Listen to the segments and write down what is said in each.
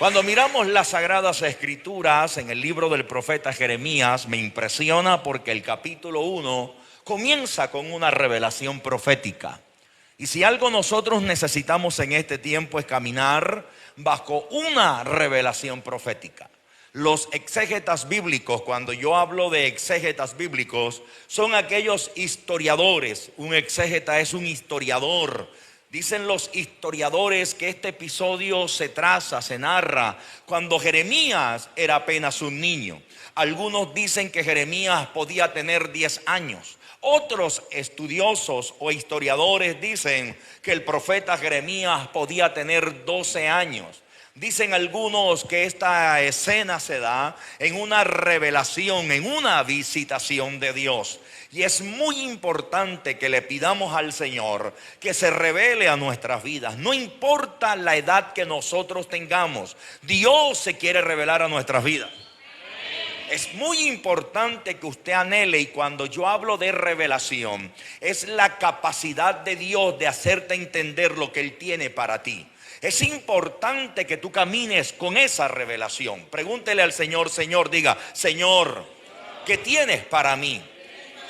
Cuando miramos las Sagradas Escrituras en el libro del profeta Jeremías, me impresiona porque el capítulo 1 comienza con una revelación profética. Y si algo nosotros necesitamos en este tiempo es caminar bajo una revelación profética. Los exégetas bíblicos, cuando yo hablo de exégetas bíblicos, son aquellos historiadores. Un exégeta es un historiador. Dicen los historiadores que este episodio se traza, se narra cuando Jeremías era apenas un niño. Algunos dicen que Jeremías podía tener 10 años. Otros estudiosos o historiadores dicen que el profeta Jeremías podía tener 12 años. Dicen algunos que esta escena se da en una revelación, en una visitación de Dios. Y es muy importante que le pidamos al Señor que se revele a nuestras vidas. No importa la edad que nosotros tengamos, Dios se quiere revelar a nuestras vidas. Es muy importante que usted anhele, y cuando yo hablo de revelación, es la capacidad de Dios de hacerte entender lo que Él tiene para ti. Es importante que tú camines con esa revelación. Pregúntele al Señor, Señor, diga, Señor, ¿qué tienes para mí?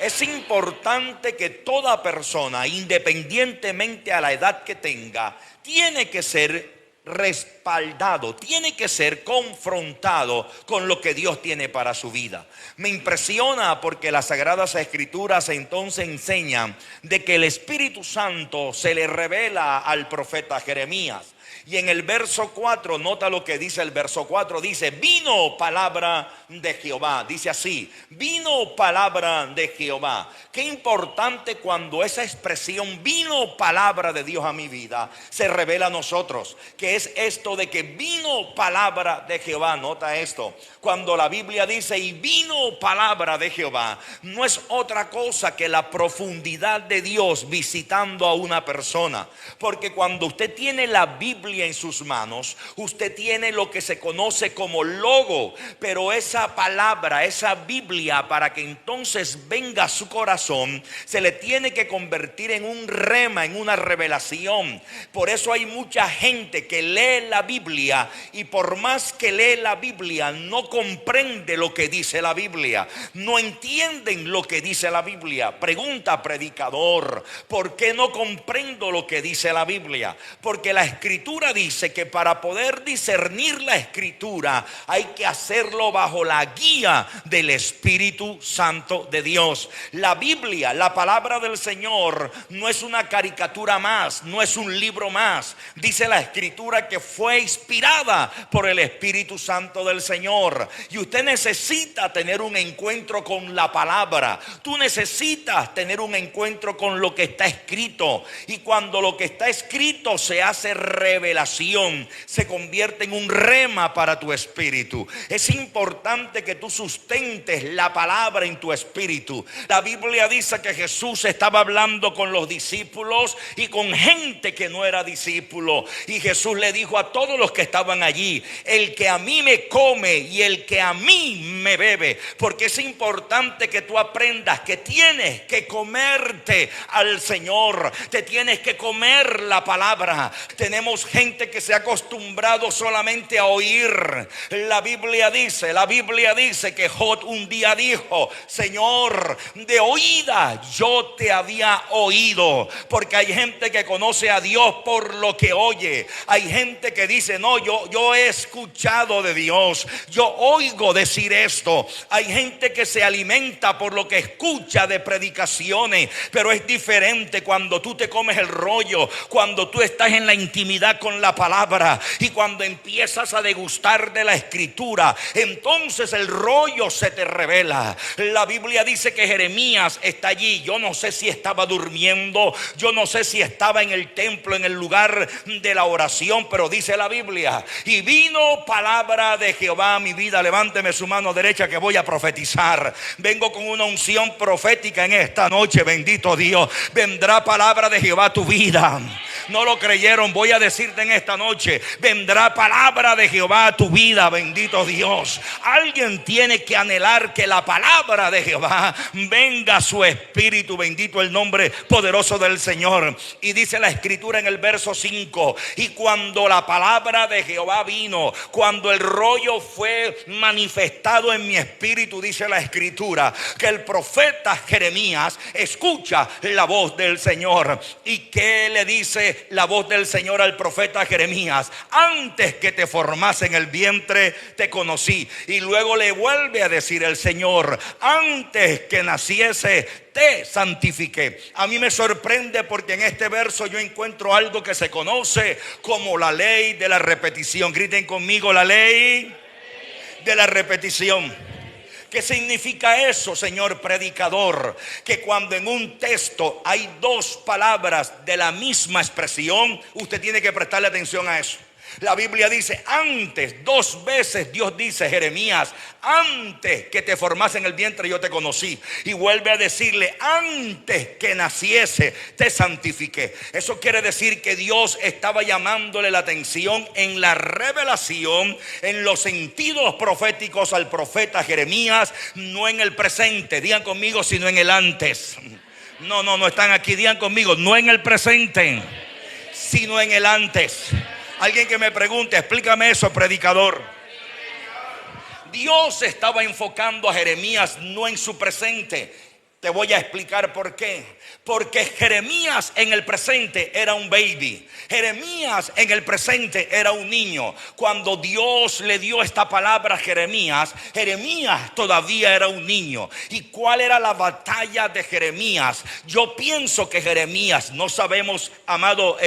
Es importante que toda persona, independientemente a la edad que tenga, tiene que ser respaldado, tiene que ser confrontado con lo que Dios tiene para su vida. Me impresiona porque las Sagradas Escrituras entonces enseñan de que el Espíritu Santo se le revela al profeta Jeremías. Y en el verso 4, nota lo que dice el verso 4, dice, vino palabra de Jehová. Dice así, vino palabra de Jehová. Qué importante cuando esa expresión, vino palabra de Dios a mi vida, se revela a nosotros. Que es esto de que vino palabra de Jehová. Nota esto, cuando la Biblia dice, y vino palabra de Jehová, no es otra cosa que la profundidad de Dios visitando a una persona. Porque cuando usted tiene la Biblia en sus manos, usted tiene lo que se conoce como logo, pero esa palabra, esa Biblia, para que entonces venga a su corazón, se le tiene que convertir en un rema, en una revelación. Por eso hay mucha gente que lee la Biblia y por más que lee la Biblia no comprende lo que dice la Biblia, no entienden lo que dice la Biblia. Pregunta, predicador, ¿por qué no comprendo lo que dice la Biblia? Porque la Escritura dice que para poder discernir la Escritura hay que hacerlo bajo la guía del Espíritu Santo de Dios. La Biblia, la palabra del Señor, no es una caricatura más, no es un libro más. Dice la Escritura que fue inspirada por el Espíritu Santo del Señor. Y usted necesita tener un encuentro con la palabra. Tú necesitas tener un encuentro con lo que está escrito. Y cuando lo que está escrito se hace revelación, se convierte en un rema para tu espíritu. Es importante que tú sustentes la palabra en tu espíritu. La Biblia dice que Jesús estaba hablando con los discípulos y con gente que no era discípulo. Y Jesús le dijo a todos los que estaban allí, el que a mí me come y el que a mí me bebe. Porque es importante que tú aprendas que tienes que comerte al Señor, te tienes que comer la palabra. Tenemos gente que se ha acostumbrado solamente a oír. La Biblia dice que Job un día dijo, Señor, de oída yo te había oído. Porque hay gente que conoce a Dios por lo que oye. Hay gente que dice, no, yo he escuchado de Dios, yo oigo decir esto. Hay gente que se alimenta por lo que escucha de predicaciones. Pero es diferente cuando tú te comes el rollo, cuando tú estás en la intimidad con la palabra y cuando empiezas a degustar de la Escritura, entonces el rollo se te revela. La Biblia dice que Jeremías está allí. Yo no sé si estaba durmiendo, yo no sé si estaba en el templo, en el lugar de la oración, pero dice la Biblia, y vino palabra de Jehová a mi vida. Levánteme su mano derecha que voy a profetizar. Vengo con una unción profética en esta noche, bendito Dios. Vendrá palabra de Jehová a tu vida. No lo creyeron. Voy a decirte en esta noche: vendrá palabra de Jehová a tu vida, bendito Dios. Alguien tiene que anhelar que la palabra de Jehová venga a su espíritu, bendito el nombre poderoso del Señor. Y dice la escritura en el verso 5: y cuando la palabra de Jehová vino, cuando el rollo fue manifestado en mi espíritu, dice la escritura, que el profeta Jeremías escucha la voz del Señor. ¿Y qué le dice la voz del Señor al profeta Jeremías? Antes que te formase en el vientre te conocí. Y luego le vuelve a decir el Señor: antes que naciese te santifiqué. A mí me sorprende porque en este verso yo encuentro algo que se conoce como la ley de la repetición. Griten conmigo: la ley de la repetición. ¿Qué significa eso, señor predicador? Que cuando en un texto hay dos palabras de la misma expresión, usted tiene que prestarle atención a eso. La Biblia dice antes, dos veces Dios dice: Jeremías, antes que te formase en el vientre yo te conocí. Y vuelve a decirle: antes que naciese te santifiqué. Eso quiere decir que Dios estaba llamándole la atención en la revelación, en los sentidos proféticos al profeta Jeremías, no en el presente. Digan conmigo: sino en el antes. No están aquí. Digan conmigo: no en el presente, sino en el antes. Alguien que me pregunte: explícame eso, predicador. Dios estaba enfocando a Jeremías no en su presente. Te voy a explicar por qué. Porque Jeremías en el presente era un baby. Jeremías en el presente era un niño. Cuando Dios le dio esta palabra a Jeremías, Jeremías todavía era un niño. ¿Y cuál era la batalla de Jeremías? Yo pienso que Jeremías, no sabemos, amado,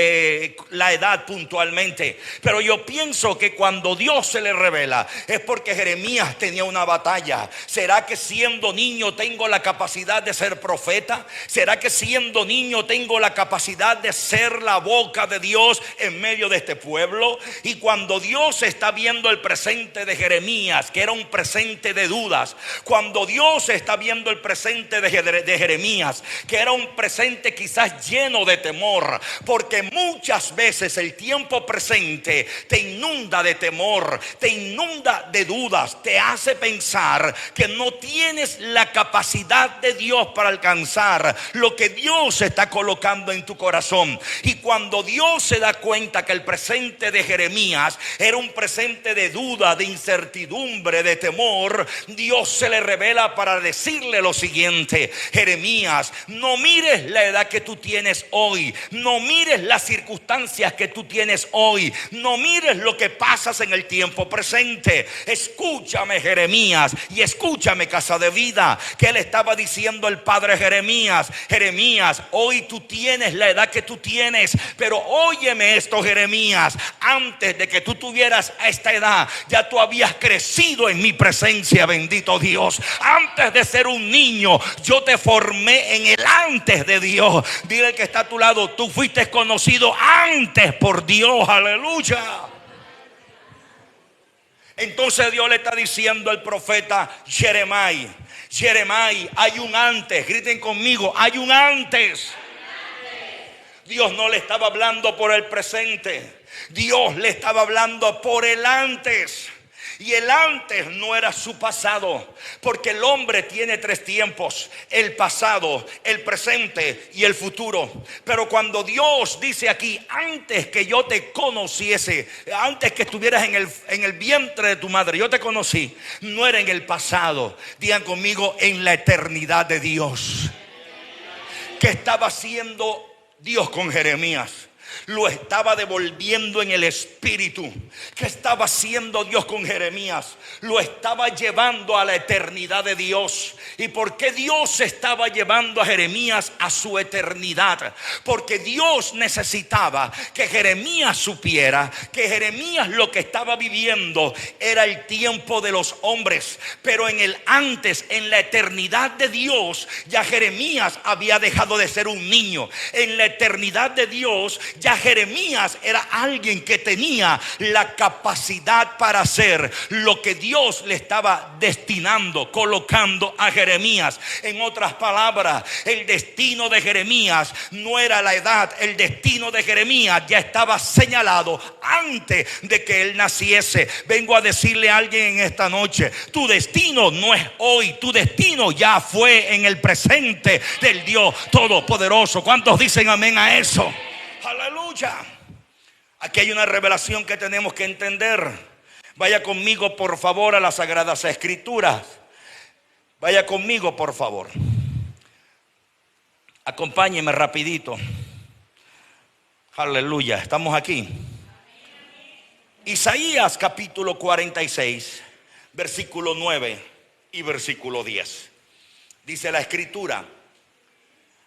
la edad puntualmente, pero yo pienso que cuando Dios se le revela es porque Jeremías tenía una batalla. ¿Será que siendo niño tengo la capacidad de ser profeta? ¿Será que siendo niño tengo la capacidad de ser la boca de Dios en medio de este pueblo? Y cuando Dios está viendo el presente de Jeremías, que era un presente de dudas, cuando Dios está viendo el presente de Jeremías, que era un presente quizás lleno de temor, porque muchas veces el tiempo presente te inunda de temor, te inunda de dudas, te hace pensar que no tienes la capacidad de Dios para alcanzar lo que Dios está colocando en tu corazón. Y cuando Dios se da cuenta que el presente de Jeremías era un presente de duda, de incertidumbre, de temor, Dios se le revela para decirle lo siguiente: Jeremías, no mires la edad que tú tienes hoy, no mires las circunstancias que tú tienes hoy, no mires lo que pasas en el tiempo presente. Escúchame, Jeremías, y escúchame, Casa de Vida, que él estaba diciendo el padre Jeremías: Jeremías, hoy tú tienes la edad que tú tienes, pero óyeme esto, Jeremías, antes de que tú tuvieras esta edad, ya tú habías crecido en mi presencia, bendito Dios. Antes de ser un niño, yo te formé en el antes de Dios. Dile al que está a tu lado: tú fuiste conocido antes por Dios, aleluya. Entonces Dios le está diciendo al profeta Jeremías: Jeremías, hay un antes. Griten conmigo: hay un antes. Dios no le estaba hablando por el presente, Dios le estaba hablando por el antes. Y el antes no era su pasado, porque el hombre tiene tres tiempos: el pasado, el presente y el futuro. Pero cuando Dios dice aquí: antes que yo te conociese, antes que estuvieras en el vientre de tu madre, yo te conocí, no era en el pasado. Digan conmigo: en la eternidad de Dios. ¿Qué estaba haciendo Dios con Jeremías? Lo estaba devolviendo en el espíritu. ¿Qué estaba haciendo Dios con Jeremías? Lo estaba llevando a la eternidad de Dios. ¿Y por qué Dios estaba llevando a Jeremías a su eternidad? Porque Dios necesitaba que Jeremías supiera que Jeremías lo que estaba viviendo era el tiempo de los hombres, pero en el antes, en la eternidad de Dios, ya Jeremías había dejado de ser un niño. En la eternidad de Dios Ya Jeremías era alguien que tenía la capacidad para hacer lo que Dios le estaba destinando, colocando a Jeremías. En otras palabras, el destino de Jeremías no era la edad, el destino de Jeremías ya estaba señalado antes de que él naciese. Vengo a decirle a alguien en esta noche: tu destino no es hoy, tu destino ya fue en el presente del Dios Todopoderoso. ¿Cuántos dicen amén a eso? Aleluya. Aquí hay una revelación que tenemos que entender. Vaya conmigo por favor a las Sagradas Escrituras. Vaya conmigo por favor. Acompáñeme rapidito. Aleluya, estamos aquí. Isaías capítulo 46, versículo 9 y versículo 10. Dice la Escritura: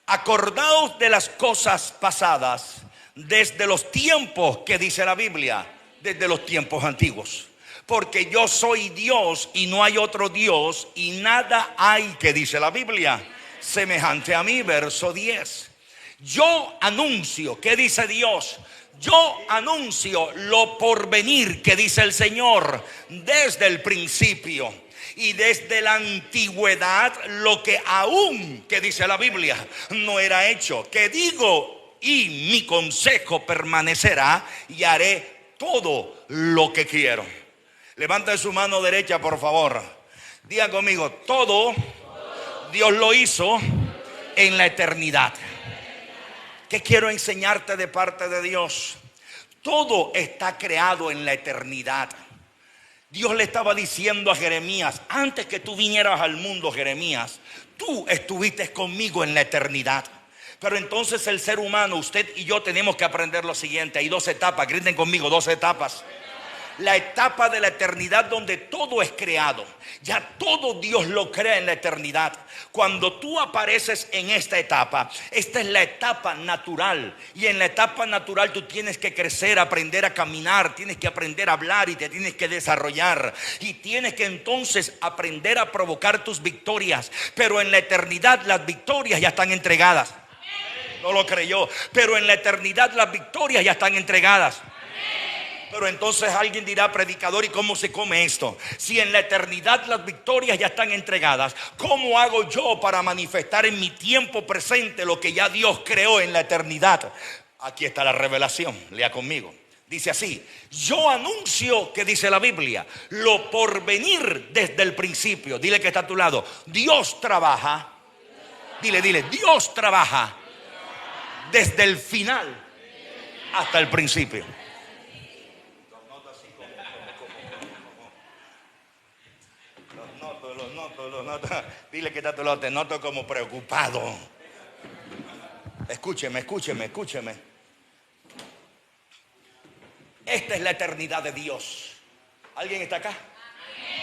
acordaos de las cosas pasadas desde los tiempos, que dice la Biblia, desde los tiempos antiguos. Porque yo soy Dios y no hay otro Dios, y nada hay, que dice la Biblia, semejante a mí. Verso 10. Yo anuncio, ¿qué dice Dios? Yo anuncio lo porvenir, que dice el Señor, desde el principio y desde la antigüedad, lo que aún, que dice la Biblia, no era hecho. Que digo, y mi consejo permanecerá, y haré todo lo que quiero. Levanta su mano derecha por favor. Diga conmigo: todo Dios lo hizo en la eternidad. ¿Qué quiero enseñarte de parte de Dios? Todo está creado en la eternidad. Dios le estaba diciendo a Jeremías: antes que tú vinieras al mundo, Jeremías, tú estuviste conmigo en la eternidad. Pero entonces el ser humano, usted y yo, tenemos que aprender lo siguiente. Hay dos etapas, griten conmigo, dos etapas. La etapa de la eternidad, donde todo es creado. Ya todo Dios lo crea en la eternidad. Cuando tú apareces en esta etapa, esta es la etapa natural. Y en la etapa natural tú tienes que crecer, aprender a caminar, tienes que aprender a hablar y te tienes que desarrollar. Y tienes que entonces aprender a provocar tus victorias. Pero en la eternidad las victorias ya están entregadas. No lo creyó, pero en la eternidad las victorias ya están entregadas. Pero entonces alguien dirá: predicador, ¿y cómo se come esto? Si en la eternidad las victorias ya están entregadas, ¿cómo hago yo para manifestar en mi tiempo presente lo que ya Dios creó en la eternidad? Aquí está la revelación, lea conmigo. Dice así: yo anuncio, que dice la Biblia, lo por venir desde el principio. Dile que está a tu lado: Dios trabaja. Dile, Dios trabaja desde el final hasta el principio. Lo noto. Dile que está a tu lado: te noto como preocupado. Escúcheme. Esta es la eternidad de Dios. ¿Alguien está acá?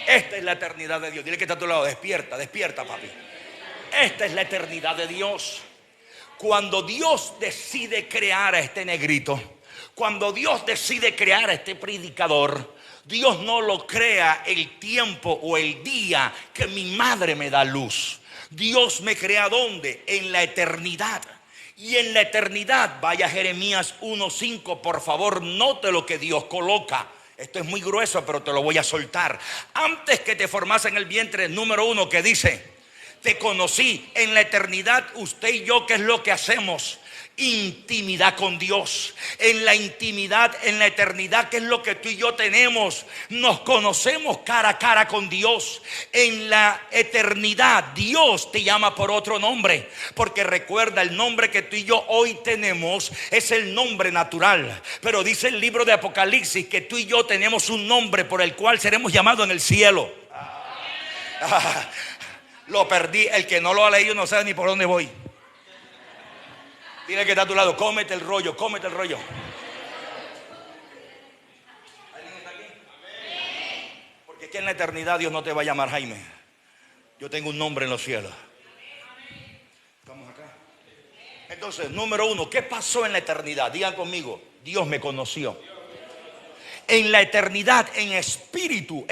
Esta es la eternidad de Dios. Dile que está a tu lado: despierta, papi. Esta es la eternidad de Dios. Cuando Dios decide crear a este negrito, cuando Dios decide crear a este predicador, Dios no lo crea el tiempo o el día que mi madre me da luz. Dios me crea ¿dónde? En la eternidad. Y en la eternidad, vaya Jeremías 1:5, por favor, note lo que Dios coloca. Esto es muy grueso, pero te lo voy a soltar. Antes que te formase en el vientre, número 1, que dice: te conocí. En la eternidad, usted y yo, ¿qué es lo que hacemos? Intimidad con Dios. En la intimidad, en la eternidad, ¿qué es lo que tú y yo tenemos? Nos conocemos cara a cara con Dios. En la eternidad, Dios te llama por otro nombre, porque recuerda, el nombre que tú y yo hoy tenemos es el nombre natural, pero dice el libro de Apocalipsis que tú y yo tenemos un nombre por el cual seremos llamados en el cielo. Lo perdí. El que no lo ha leído no sabe ni por dónde voy. Dile que está a tu lado: cómete el rollo. ¿Alguien está aquí? Porque aquí en la eternidad Dios no te va a llamar Jaime. Yo tengo un nombre en los cielos. ¿Estamos acá? Entonces, número 1, ¿qué pasó en la eternidad? Digan conmigo: Dios me conoció. En la eternidad, en espíritu.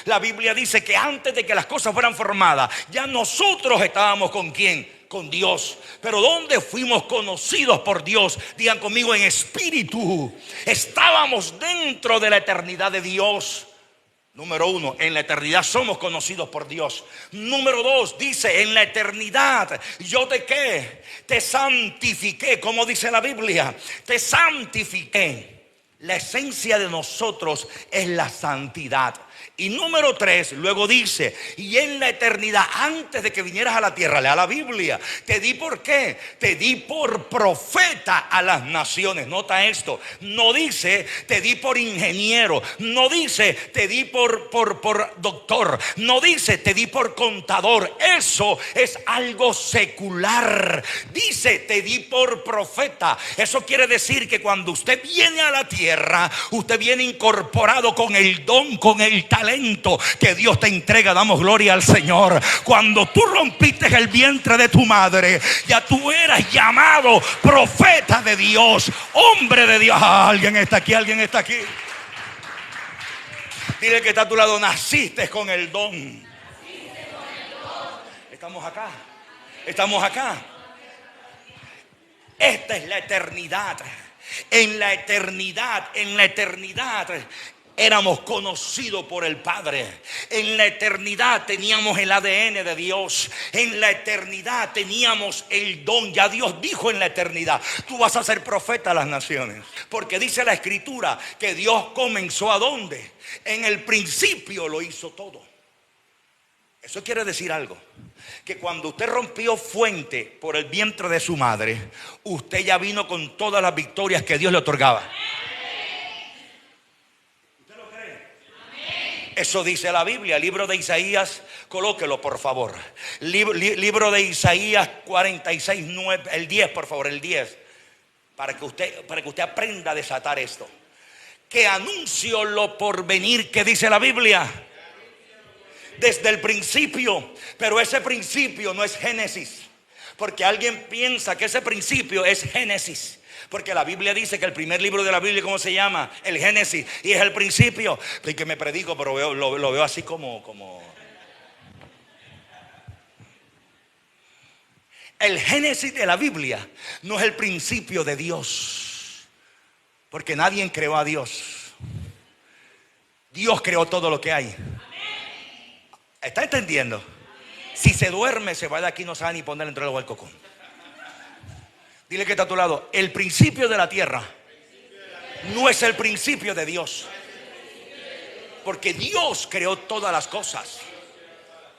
La Biblia dice que antes de que las cosas fueran formadas, ya nosotros estábamos ¿con quién? con Dios. Pero ¿dónde fuimos conocidos por Dios? Digan conmigo: en espíritu. Estábamos dentro de la eternidad de Dios. Número uno, en la eternidad somos conocidos por Dios. Número dos, dice: en la eternidad yo te ¿qué? Te santifiqué. Como dice la Biblia, te santifiqué. La esencia de nosotros es la santidad. Y número tres, luego dice: y en la eternidad, antes de que vinieras a la tierra, lea la Biblia, te di ¿por qué? Te di por profeta a las naciones. Nota esto: no dice te di por ingeniero, no dice te di por doctor, no dice te di por contador. Eso es algo secular. Dice te di por profeta. Eso quiere decir que cuando usted viene a la tierra, usted viene incorporado con el don, con el talento que Dios te entrega. Damos gloria al Señor. Cuando tú rompiste el vientre de tu madre, ya tú eras llamado profeta de Dios, hombre de Dios. Alguien está aquí, alguien está aquí. Dile que está a tu lado: naciste con el don. Estamos acá. Estamos acá. Esta es la eternidad. En la eternidad éramos conocidos por el Padre. En la eternidad teníamos el ADN de Dios. En la eternidad teníamos el don. Ya Dios dijo en la eternidad: tú vas a ser profeta a las naciones. Porque dice la Escritura que Dios comenzó ¿a dónde? En el principio lo hizo todo. Eso quiere decir algo: que cuando usted rompió fuente por el vientre de su madre, usted ya vino con todas las victorias que Dios le otorgaba. Eso dice la Biblia. Libro de Isaías, colóquelo por favor. Libro de Isaías 46, 9, el 10 por favor, el 10. Para que usted aprenda a desatar esto. Que anuncio lo por venir, que dice la Biblia, desde el principio. Pero ese principio no es Génesis, porque alguien piensa que ese principio es Génesis. Porque la Biblia dice que el primer libro de la Biblia, ¿cómo se llama? El Génesis. Y es el principio. Y que me predico, pero lo veo así como... El Génesis de la Biblia no es el principio de Dios, porque nadie creó a Dios. Dios creó todo lo que hay. ¿Está entendiendo? Si se duerme, se va de aquí, no sabe ni poner entre el agua al cocón. Dile que está a tu lado: el principio de la tierra no es el principio de Dios, porque Dios creó todas las cosas.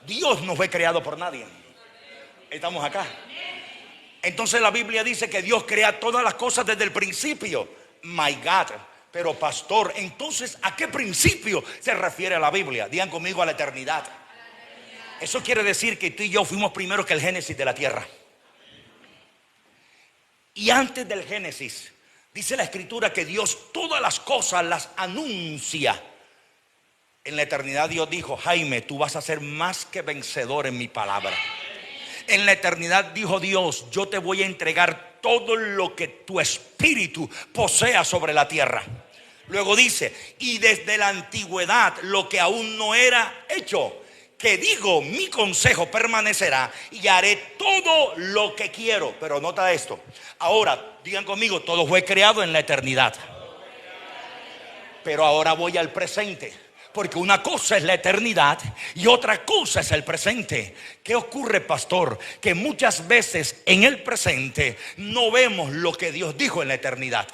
Dios no fue creado por nadie. Estamos acá. Entonces la Biblia dice que Dios crea todas las cosas desde el principio. My God. Pero pastor, entonces ¿a qué principio se refiere la Biblia? Digan conmigo: a la eternidad. Eso quiere decir que tú y yo fuimos primero que el Génesis de la tierra. Y antes del Génesis, dice la Escritura que Dios todas las cosas las anuncia. En la eternidad Dios dijo: Jaime, tú vas a ser más que vencedor en mi palabra. En la eternidad dijo Dios: yo te voy a entregar todo lo que tu espíritu posea sobre la tierra. Luego dice: y desde la antigüedad, lo que aún no era hecho, que digo, mi consejo permanecerá y haré todo lo que quiero. Pero nota esto. Ahora, digan conmigo: todo fue creado en la eternidad. Pero ahora voy al presente, porque una cosa es la eternidad y otra cosa es el presente. ¿Qué ocurre, pastor? Que muchas veces en el presente no vemos lo que Dios dijo en la eternidad.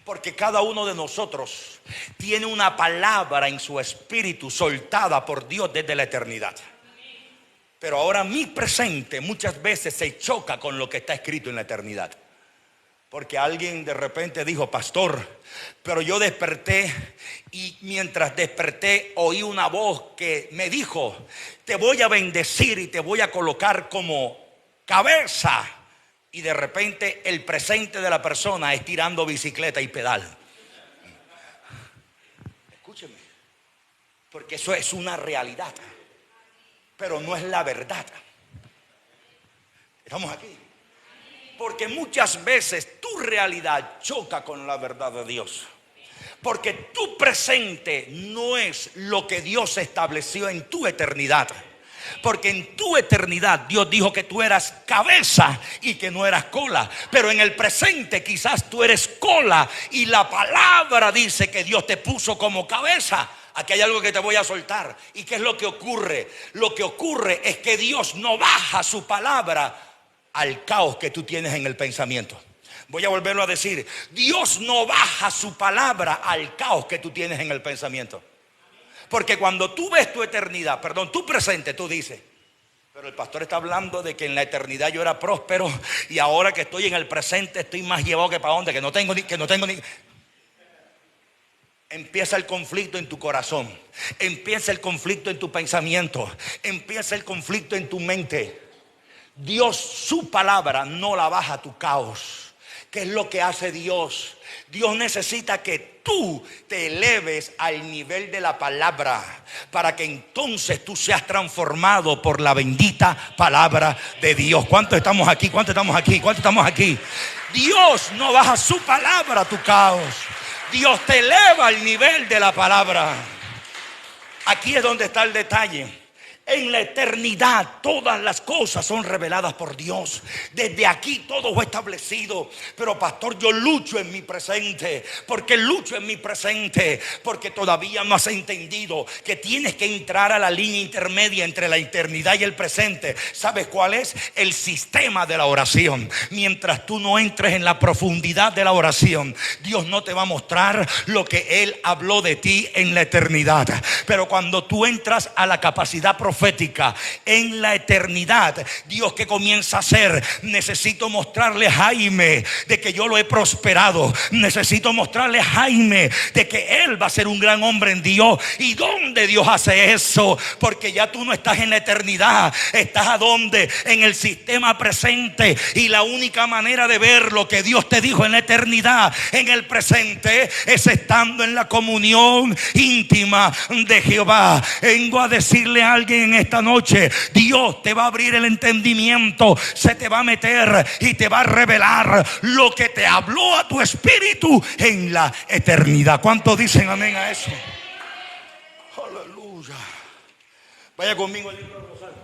Porque cada uno de nosotros tiene una palabra en su espíritu soltada por Dios desde la eternidad. Pero ahora mi presente muchas veces se choca con lo que está escrito en la eternidad. Porque alguien de repente dijo: pastor, pero yo desperté y mientras desperté oí una voz que me dijo: te voy a bendecir y te voy a colocar como cabeza. Y de repente el presente de la persona es tirando bicicleta y pedal. Escúcheme, porque eso es una realidad, pero no es la verdad. Estamos aquí. Porque muchas veces tu realidad choca con la verdad de Dios. Porque tu presente no es lo que Dios estableció en tu eternidad. Porque en tu eternidad Dios dijo que tú eras cabeza y que no eras cola. Pero en el presente quizás tú eres cola y la palabra dice que Dios te puso como cabeza. Aquí hay algo que te voy a soltar. ¿Y qué es lo que ocurre? Lo que ocurre es que Dios no baja su palabra al caos que tú tienes en el pensamiento. Voy a volverlo a decir. Dios no baja su palabra al caos que tú tienes en el pensamiento. Porque cuando tú ves tu eternidad, perdón, tu presente, tú dices: pero el pastor está hablando de que en la eternidad yo era próspero y ahora que estoy en el presente estoy más llevado que para dónde, que no tengo ni. Empieza el conflicto en tu corazón, empieza el conflicto en tu pensamiento, empieza el conflicto en tu mente. Dios, su palabra no la baja a tu caos. ¿Qué es lo que hace Dios? Dios necesita que tú te eleves al nivel de la palabra para que entonces tú seas transformado por la bendita palabra de Dios. ¿Cuántos estamos aquí? ¿Cuántos estamos aquí? ¿Cuántos estamos aquí? Dios no baja su palabra a tu caos. Dios te eleva al nivel de la palabra. Aquí es donde está el detalle. En la eternidad todas las cosas son reveladas por Dios. Desde aquí todo fue establecido. Pero pastor, yo lucho en mi presente. ¿Por qué lucho en mi presente? Porque todavía no has entendido que tienes que entrar a la línea intermedia entre la eternidad y el presente. ¿Sabes cuál es? El sistema de la oración. Mientras tú no entres en la profundidad de la oración, Dios no te va a mostrar lo que Él habló de ti en la eternidad. Pero cuando tú entras a la capacidad profética en la eternidad, Dios, ¿qué comienza a hacer? Necesito mostrarle a Jaime de que yo lo he prosperado. Necesito mostrarle a Jaime de que él va a ser un gran hombre en Dios. ¿Y dónde Dios hace eso? Porque ya tú no estás en la eternidad, estás a donde, en el sistema presente. Y la única manera de ver lo que Dios te dijo en la eternidad, en el presente, es estando en la comunión íntima de Jehová. Vengo a decirle a alguien en esta noche: Dios te va a abrir el entendimiento, se te va a meter y te va a revelar lo que te habló a tu espíritu en la eternidad. ¿Cuántos dicen amén a eso? Aleluya. Vaya conmigo al libro de los Salmos.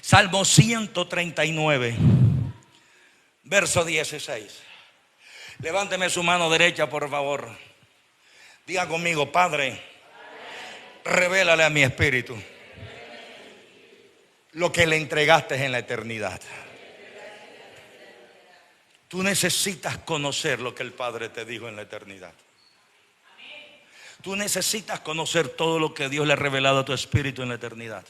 Salmo 139, verso 16. Levánteme su mano derecha, por favor. Diga conmigo: Padre, revélale a mi espíritu lo que le entregaste en la eternidad. Tú necesitas conocer lo que el Padre te dijo en la eternidad. Tú necesitas conocer todo lo que Dios le ha revelado a tu espíritu en la eternidad.